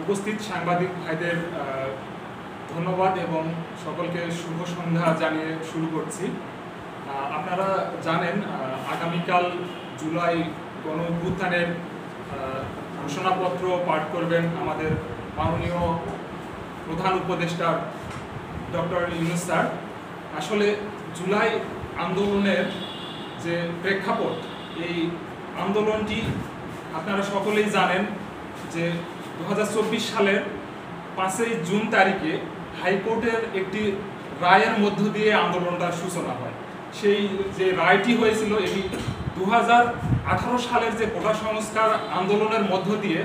উপস্থিত সাংবাদিক ভাইদের ধন্যবাদ এবং সকলকে শুভ সন্ধ্যা জানিয়ে শুরু করছি। আপনারা জানেন আগামীকাল জুলাই গণ অভ্যুত্থানের ঘোষণাপত্র পাঠ করবেন আমাদের মাননীয় প্রধান উপদেষ্টা ডক্টর ইউনূস স্যার। আসলে জুলাই আন্দোলনের যে প্রেক্ষাপট, এই আন্দোলনটি আপনারা সকলেই জানেন যে 2024 সালের 5ই জুন তারিখে হাইকোর্টের একটি রায়ের মধ্য দিয়ে আন্দোলনটার সূচনা হয়। সেই যে রায়টি হয়েছিল এটি 2018 সালের যে কোটা সংস্কার আন্দোলনের মধ্য দিয়ে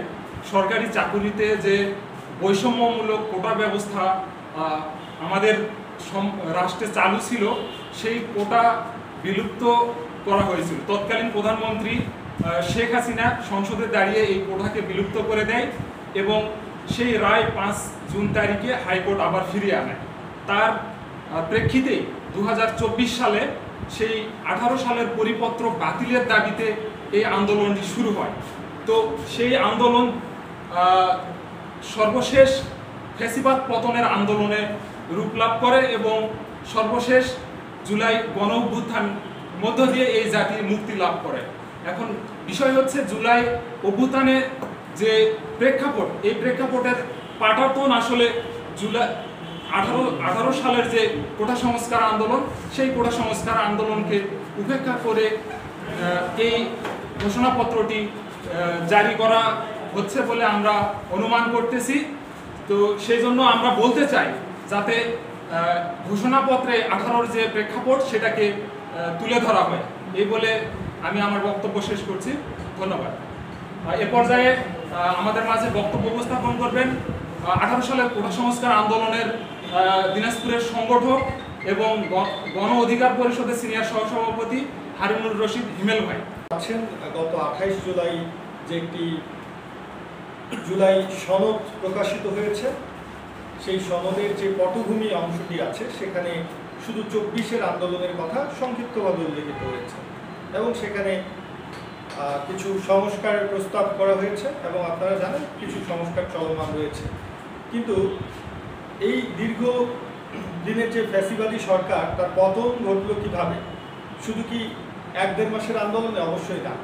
সরকারি চাকুরিতে যে বৈষম্যমূলক কোটা ব্যবস্থা আমাদের রাষ্ট্রে চালু ছিল, সেই কোটা বিলুপ্ত করা হয়েছিল। তৎকালীন প্রধানমন্ত্রী শেখ হাসিনা সংসদে দাঁড়িয়ে এই কোটাকে বিলুপ্ত করে দেয় এবং সেই রায় 5 জুন তারিখে হাইকোর্ট আবার ফিরিয়ে আনে। তার প্রেক্ষিতেই 2024 সালে সেই 18 সালের পরিপত্র বাতিলের দাবিতে এই আন্দোলনটি শুরু হয়। তো সেই আন্দোলন সর্বশেষ ফ্যাসিবাদ পতনের আন্দোলনে রূপ লাভ করে এবং সর্বশেষ জুলাই গণ অভ্যুত্থান মধ্য দিয়ে এই জাতি মুক্তি লাভ করে। এখন বিষয় হচ্ছে জুলাই অভ্যুত্থানে যে প্রেক্ষাপট, এই প্রেক্ষাপটের পাটাতন আসলে জুলাই 18 সালের যে কোটা সংস্কার আন্দোলন, সেই কোটা সংস্কার আন্দোলনকে উপেক্ষা করে এই ঘোষণাপত্রটি জারি করা হচ্ছে বলে আমরা অনুমান করতেছি। তো সেই জন্য আমরা বলতে চাই যাতে ঘোষণাপত্রে 18-র যে প্রেক্ষাপট সেটাকে তুলে ধরা হয়, এই বলে আমি আমার বক্তব্য শেষ করছি। ধন্যবাদ। এ পর্যায়ে আমাদের মাঝে বক্তব্য উপস্থাপন করবেন 18 সালের কোটা সংস্কার আন্দোলনের দিনাজপুরের সংগঠক এবং গণ অধিকার পরিষদের সিনিয়র সহসভাপতি হারুনুর রশিদ হিমেল ভাই। আছেন গত 28 জুলাই যে একটি জুলাই সনদ প্রকাশিত হয়েছে, সেই সনদের যে পটভূমি অংশটি আছে সেখানে শুধু 24-এর আন্দোলনের কথা সংক্ষিপ্তভাবে উল্লেখিত হয়েছে এবং সেখানে কিছু সংস্কারের প্রস্তাব করা হয়েছে এবং আপনারা জানেন কিছু সংস্কার চলমান রয়েছে। কিন্তু এই দীর্ঘ দিনের যে ফ্যাসিবাদী সরকার, তার পতন ঘটল কীভাবে? শুধু কি 1-1.5 মাসের আন্দোলনে? অবশ্যই না,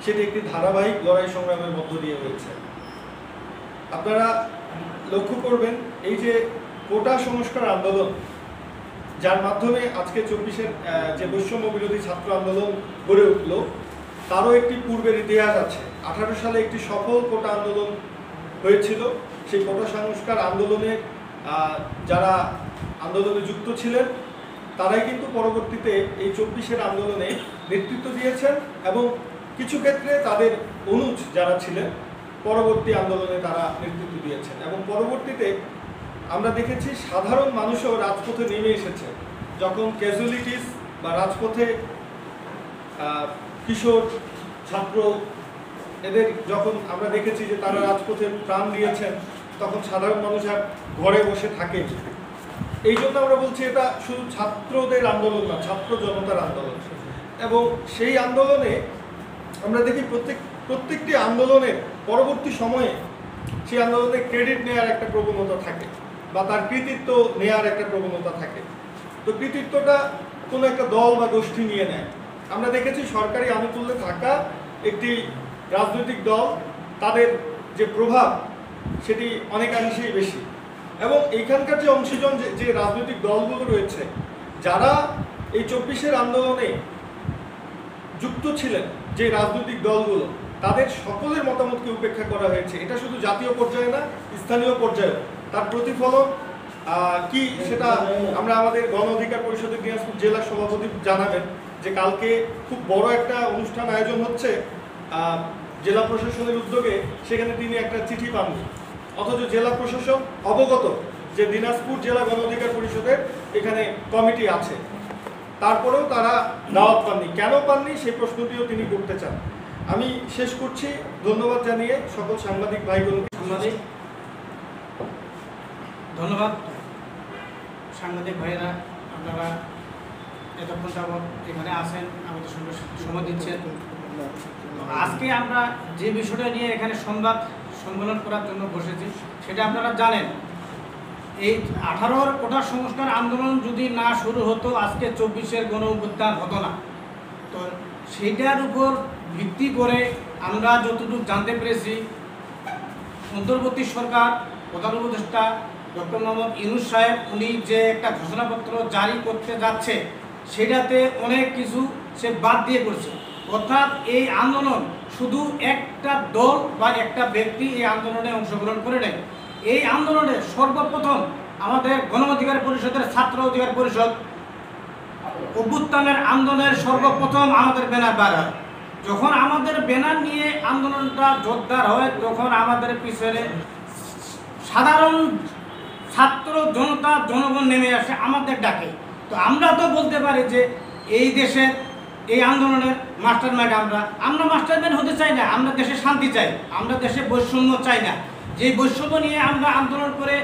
সেটি একটি ধারাবাহিক লড়াই সংগ্রামের মধ্য দিয়ে হয়েছে। আপনারা লক্ষ্য করবেন এই যে কোটা সংস্কার আন্দোলন, যার মাধ্যমে আজকে 24-এর যে বৈষম্য বিরোধী ছাত্র আন্দোলন গড়ে উঠল, তারও একটি পূর্বের ইতিহাস আছে। 18 সালে একটি সফল কোটা আন্দোলন হয়েছিল। সেই কোটা সংস্কার আন্দোলনে যারা আন্দোলনে যুক্ত ছিলেন তারাই কিন্তু পরবর্তীতে এই 24-এর আন্দোলনে নেতৃত্ব দিয়েছেন এবং কিছু ক্ষেত্রে তাদের অনুজ যারা ছিলেন পরবর্তী আন্দোলনে তারা নেতৃত্ব দিয়েছেন এবং পরবর্তীতে আমরা দেখেছি সাধারণ মানুষও রাজপথে নেমে এসেছে। যখন ক্যাজুয়ালিটিস বা রাজপথে কিশোর ছাত্র এদের যখন আমরা দেখেছি যে তারা রাজপথে প্রাণ দিয়েছেন, তখন সাধারণ মানুষ আর ঘরে বসে থাকে। এই জন্য আমরা বলছি এটা শুধু ছাত্রদের আন্দোলন না, ছাত্র জনতার আন্দোলন। এবং সেই আন্দোলনে আমরা দেখি প্রত্যেকটি আন্দোলনের পরবর্তী সময়ে সেই আন্দোলনে ক্রেডিট নেওয়ার একটা প্রবণতা থাকে বা তার কৃতিত্ব নেওয়ার একটা প্রবণতা থাকে। তো কৃতিত্বটা কোনো একটা দল বা গোষ্ঠী নিয়ে নেয়। আমরা দেখেছি সরকারি আনুকূল্যে থাকা একটি রাজনৈতিক দল, তাদের যে প্রভাব সেটি অনেকাংশেই বেশি। এবং এইখানকার যে অংশীজন যে রাজনৈতিক দলগুলো রয়েছে, যারা এই 24-এর আন্দোলনে যুক্ত ছিলেন, যে রাজনৈতিক দলগুলো, তাদের সকলের মতামতকে উপেক্ষা করা হয়েছে। এটা শুধু জাতীয় পর্যায়ে না, স্থানীয় পর্যায়ে তার প্রতিফলন কি সেটা আমরা আমাদের গণ অধিকার পরিষদের দিনাজপুর জেলা সভাপতি জানাবেন যে কালকে খুব বড় একটা অনুষ্ঠান আয়োজন হচ্ছে জেলা প্রশাসনের উদ্যোগে। সেখানে তিনি একটা চিঠি পাননি, অথচ জেলা প্রশাসন অবগত যে দিনাজপুর জেলা গণ অধিকার পরিষদের এখানে কমিটি আছে, তারপরেও তারা দাওয়াত পাননি। কেন পাননি সেই প্রশ্নটিও তিনি করতে চান। আমি শেষ করছি ধন্যবাদ জানিয়ে সকল সাংবাদিক ভাইগুলোকে। ধন্যবাদ সাংবাদিক ভাইয়েরা, আপনারা এতক্ষণ যাবৎ এখানে আসেন, আমাদের সঙ্গে সময় দিচ্ছেন। আজকে আমরা যে বিষয়টা নিয়ে এখানে সংবাদ সম্মেলন করার জন্য বসেছি, সেটা আপনারা জানেন। এই 18-র কোটা সংস্কার আন্দোলন যদি না শুরু হতো আজকে 24-এর গণ অভ্যুত্থান হতো না। তো সেইটার উপর ভিত্তি করে আমরা যতটুকু জানতে পেরেছি, অন্তর্বর্তী সরকার প্রধান উপদেষ্টা ডক্টর মোহাম্মদ ইউনূস সাহেব উনি যে একটা ঘোষণাপত্র জারি করতে যাচ্ছে সেটাতে অনেক কিছু সে বাদ দিয়ে করছে। অর্থাৎ এই আন্দোলন শুধু একটা দল বা একটা ব্যক্তি এই আন্দোলনে অংশগ্রহণ করে নেয়। এই আন্দোলনে সর্বপ্রথম আমাদের গণ অধিকার পরিষদের ছাত্র অধিকার পরিষদ অভ্যুত্থানের আন্দোলনের সর্বপ্রথম আমাদের ব্যানার বার হয়। যখন আমাদের ব্যানার নিয়ে আন্দোলনটা জোরদার হয় তখন আমাদের পিছনে সাধারণ ছাত্র জনতা জনগণ নেমে আসে আমাদের ডাকে। তো আমরা তো বলতে পারি যে এই দেশের এই আন্দোলনের মাস্টারমাইন্ড আমরা মাস্টারমাইন্ড হতে চাই না, আমরা দেশে শান্তি চাই, আমরা দেশে বৈষম্য চাই না। যে বৈষম্য নিয়ে আমরা আন্দোলন করে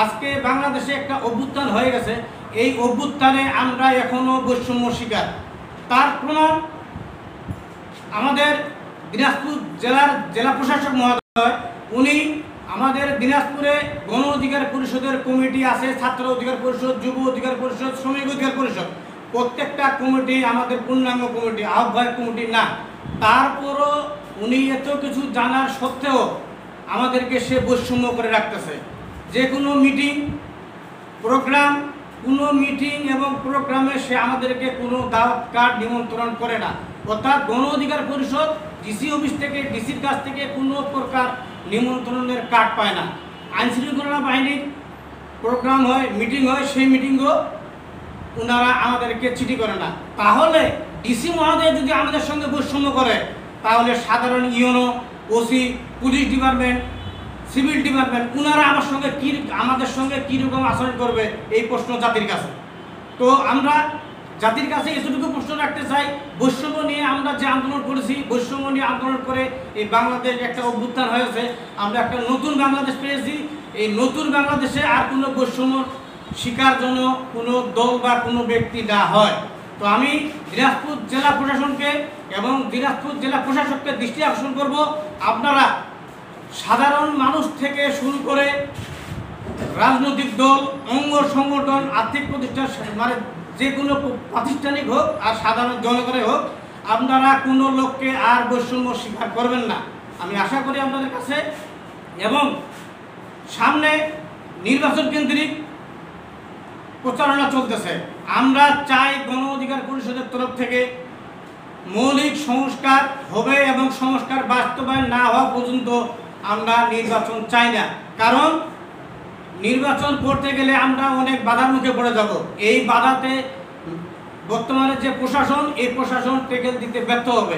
আজকে বাংলাদেশে একটা অভ্যুত্থান হয়ে গেছে, এই অভ্যুত্থানে আমরা এখনো বৈষম্য শিকার। তার প্রমাণ আমাদের দিনাজপুর জেলার জেলা প্রশাসক মহোদয়, উনি আমাদের দিনাজপুরে গণ অধিকার পরিষদের কমিটি আছে, ছাত্র অধিকার পরিষদ, যুব অধিকার পরিষদ, শ্রমিক অধিকার পরিষদ, প্রত্যেকটা কমিটি আমাদের পূর্ণাঙ্গ কমিটি, আহ্বায়ক কমিটি না। তারপরও উনি এত কিছু জানার সত্ত্বেও আমাদেরকে সে বৈষম্য করে রাখতেছে। যে কোনো মিটিং প্রোগ্রাম, কোনো মিটিং এবং প্রোগ্রামে সে আমাদেরকে কোনো দাওয়াত কার্ড নিমন্ত্রণ করে না। অর্থাৎ গণ অধিকার পরিষদ ডিসি অফিস থেকে, ডিসির কাছ থেকে কোনো প্রকার নিমন্ত্রণের কার্ড পায় না। আইনশৃঙ্খলা বাহিনীর প্রোগ্রাম হয়, মিটিং হয়, সেই মিটিংও ওনারা আমাদেরকে চিঠি করে না। তাহলে ডিসি মহোদয় যদি আমাদের সঙ্গে বৈষম্য করে তাহলে সাধারণ UNO, OC, police department, civil department ওনারা আমাদের সঙ্গে কীরকম আচরণ করবে এই প্রশ্ন জাতির কাছে। তো আমরা জাতির কাছে এতটুকু প্রশ্ন রাখতে চাই, বৈষম্য নিয়ে আমরা যে আন্দোলন করেছি, বৈষম্য নিয়ে আন্দোলন করে এই বাংলাদেশ একটা অভ্যুত্থান হয়েছে, আমরা একটা নতুন বাংলাদেশ পেয়েছি। এই নতুন বাংলাদেশে আর কোনো বৈষম্য শিকার জন্য কোনো দল বা কোনো ব্যক্তি না হয়। তো আমি দিনাজপুর জেলা প্রশাসনকে এবং দিনাজপুর জেলা প্রশাসককে দৃষ্টি আকর্ষণ করব, আপনারা সাধারণ মানুষ থেকে শুরু করে রাজনৈতিক দল, অঙ্গ সংগঠন, আর্থিক প্রতিষ্ঠান, মানে যে কোনো প্রাতিষ্ঠানিক হোক আর সাধারণ জনগণের হোক, আপনারা কোনো লোককে আর বৈষম্য স্বীকার করবেন না, আমি আশা করি আপনাদের কাছে। এবং সামনে নির্বাচন কেন্দ্রিক প্রচারণা চলতেছে, আমরা চাই গণ অধিকার পরিষদের তরফ থেকে মৌলিক সংস্কার হবে এবং সংস্কার বাস্তবায়ন না হওয়া পর্যন্ত আমরা নির্বাচন চাই না। কারণ নির্বাচন করতে গেলে আমরা অনেক বাধার মুখে পড়ে যাব। এই বাধাতে বর্তমানে যে প্রশাসন, এই প্রশাসন টেকেল দিতে ব্যর্থ হবে।